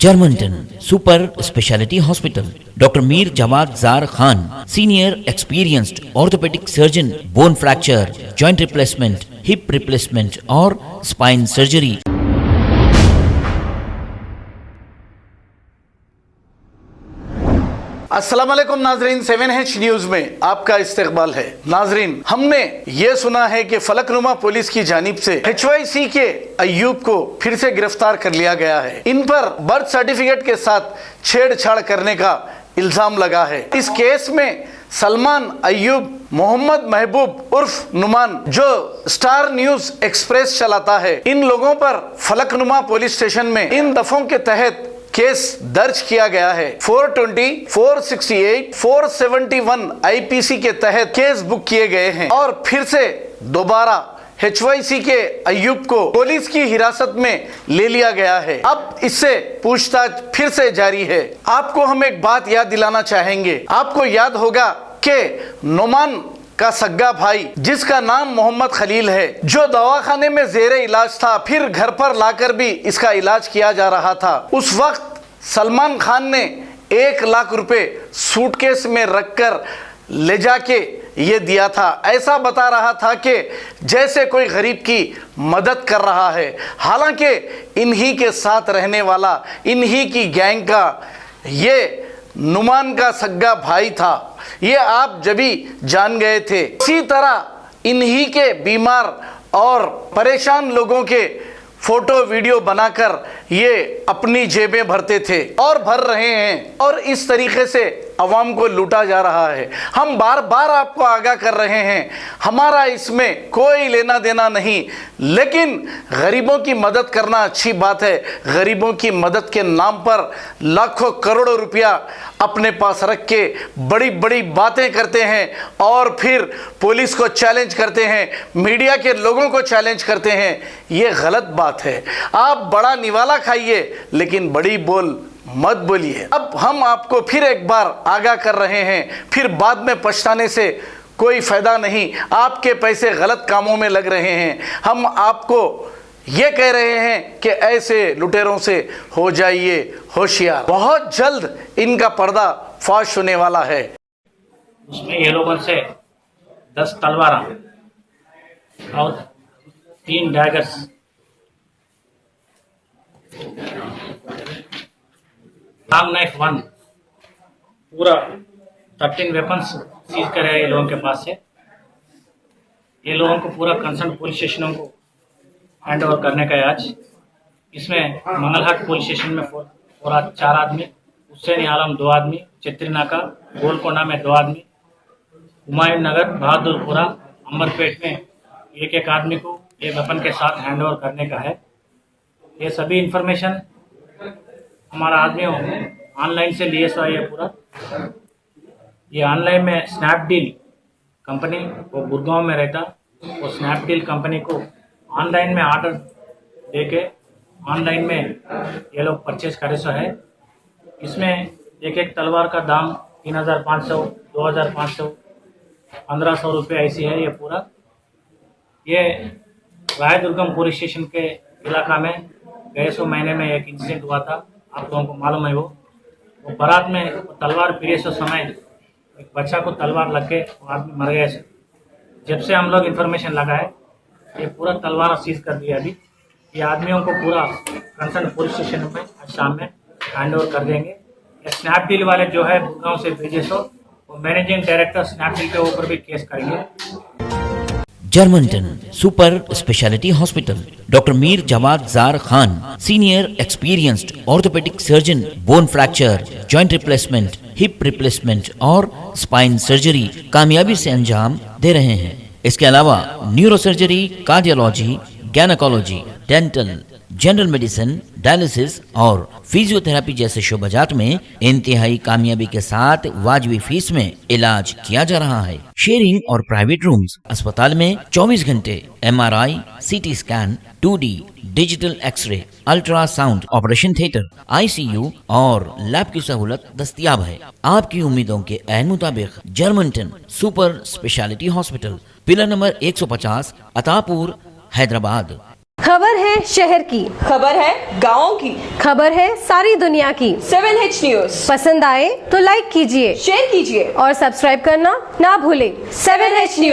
Germanton super speciality hospital, doctor Mir Jawad Zar Khan, senior experienced orthopaedic surgeon, bone fracture, joint replacement, hip replacement और spine surgery. अस्सलाम वालेकुम नाजरीन, 7H news में आपका इस्तकबाल है। नाजरीन, हमने ये सुना है कि फलकनुमा पुलिस की जानिब से HYC के अय्यूब को फिर से गिरफ्तार कर लिया गया है। इन पर बर्थ सर्टिफिकेट के साथ छेड़छाड़ करने का इल्जाम लगा है। इस केस में सलमान अय्यूब, मोहम्मद महबूब उर्फ नुमान, जो स्टार न्यूज एक्सप्रेस चलाता है, इन लोगों पर फलकनुमा पुलिस स्टेशन में इन दफों के तहत केस दर्ज किया गया है। 420, 468, 471 IPC के तहत केस बुक किए गए हैं और फिर से दोबारा HYC के अय्यूब को पुलिस की हिरासत में ले लिया गया है। अब इससे पूछताछ फिर से जारी है। आपको हम एक बात याद दिलाना चाहेंगे। आपको याद होगा कि नुमान का सग्गा भाई, जिसका नाम मोहम्मद खलील है, जो दवाखाने में जेरे इलाज था, फिर घर पर लाकर भी इसका इलाज किया जा रहा था, उस वक्त सलमान खान ने 1 लाख रुपए सूटकेस में रखकर ले जाके ये दिया था। ऐसा बता रहा था कि जैसे कोई गरीब की मदद कर रहा है। हालांकि इन्हीं के साथ रहने वाला, इन्हीं की गैंग का ये नुमान का सग्गा भाई था। ये आप जभी जान गए थे। इसी तरह इन्हीं के बीमार और परेशान लोगों के फोटो वीडियो बनाकर ये अपनी जेबें भरते थे और भर रहे हैं, और इस तरीके से अवाम को लूटा जा रहा है। हम बार बार आपको आगाह कर रहे हैं, हमारा इसमें कोई लेना देना नहीं, लेकिन गरीबों की मदद करना अच्छी बात है। गरीबों की मदद के नाम पर लाखों करोड़ों रुपया अपने पास रख के बड़ी बड़ी बातें करते हैं और फिर पुलिस को चैलेंज करते हैं, मीडिया के लोगों को चैलेंज करते हैं। ये गलत बात है। आप बड़ा निवाला खाइए लेकिन बड़ी बोल मत बोलिए। अब हम आपको फिर एक बार आगाह कर रहे हैं, फिर बाद में पछताने से कोई फायदा नहीं। आपके पैसे गलत कामों में लग रहे हैं। हम आपको ये कह रहे हैं कि ऐसे लुटेरों से हो जाइए होशियार। बहुत जल्द इनका पर्दा फाश होने वाला है। उसमें ये लोगों से 10 तलवार और 3 डैगर्स, लॉन्ग नाइफ 1, पूरा 13 वेपन्स सीज करे हैं ये लोगों के पास से। ये लोगों को पूरा कंसर्न पुलिस स्टेशनों को हैंड ओवर करने का है आज। इसमें मंगलहाट पुलिस स्टेशन में पूरा 4 आदमी, हुसैन आलम 2 आदमी, चित्रीनाका गोलकोंडा में 2 आदमी, हुमायूं नगर, बहादुरपुरा, अंबरपेट में एक आदमी को ये वेपन के साथ हैंड ओवर करने का है। ये सभी इंफॉर्मेशन हमारा आदमी ऑनलाइन से लिए हुआ है। पूरा ये ऑनलाइन में स्नैपडील कंपनी, वो गुड़गांव में रहता, वो स्नैपडील कंपनी को ऑनलाइन में ऑर्डर देके ऑनलाइन में ये लोग परचेज करे सो है। इसमें एक तलवार का दाम 3500, 2500, 1500 रुपये ऐसी है। ये पूरा ये रायदुर्गम पुलिस स्टेशन के इलाका में गए सो महीने में एक इंसिडेंट हुआ था। आप लोगों को मालूम है। वो बारात में तलवार पीरे से समय एक बच्चा को तलवार लग के वो आदमी मर गए। जब से हम लोग इन्फॉर्मेशन लगाए, ये पूरा तलवार सीज कर दिया। अभी ये आदमियों को पूरा कंसर्न पुलिस स्टेशन में आज शाम में हैंड ओवर कर देंगे। ये स्नैपडील वाले जो है गुड़गांव से भेजे सो, वो मैनेजिंग डायरेक्टर स्नैपडील के ऊपर भी केस करेंगे। Germanten super speciality hospital, doctor Mir Jawad Zar Khan, senior experienced orthopaedic surgeon, bone fracture, joint replacement, hip replacement और स्पाइन सर्जरी कामयाबी से अंजाम दे रहे हैं। इसके अलावा neuro surgery, cardiology, gynaecology, dental, general medicine, dialysis और फिजियोथेरेपी जैसे शोबाजात में इंतहाई कामयाबी के साथ वाजिबी फीस में इलाज किया जा रहा है। शेयरिंग और प्राइवेट रूम्स, अस्पताल में 24 घंटे MRI, CT scan, 2D digital x-ray, ultrasound, operation theatre, ICU और लैब की सहूलत दस्तयाब है। आपकी उम्मीदों के ऐन मुताबिक Germanten super speciality hospital, pillar number 150, Attapur, Hyderabad. खबर है शहर की, खबर है गाँव की, खबर है सारी दुनिया की। 7H न्यूज पसंद आए तो लाइक कीजिए, शेयर कीजिए और सब्सक्राइब करना ना भूलें। 7H news.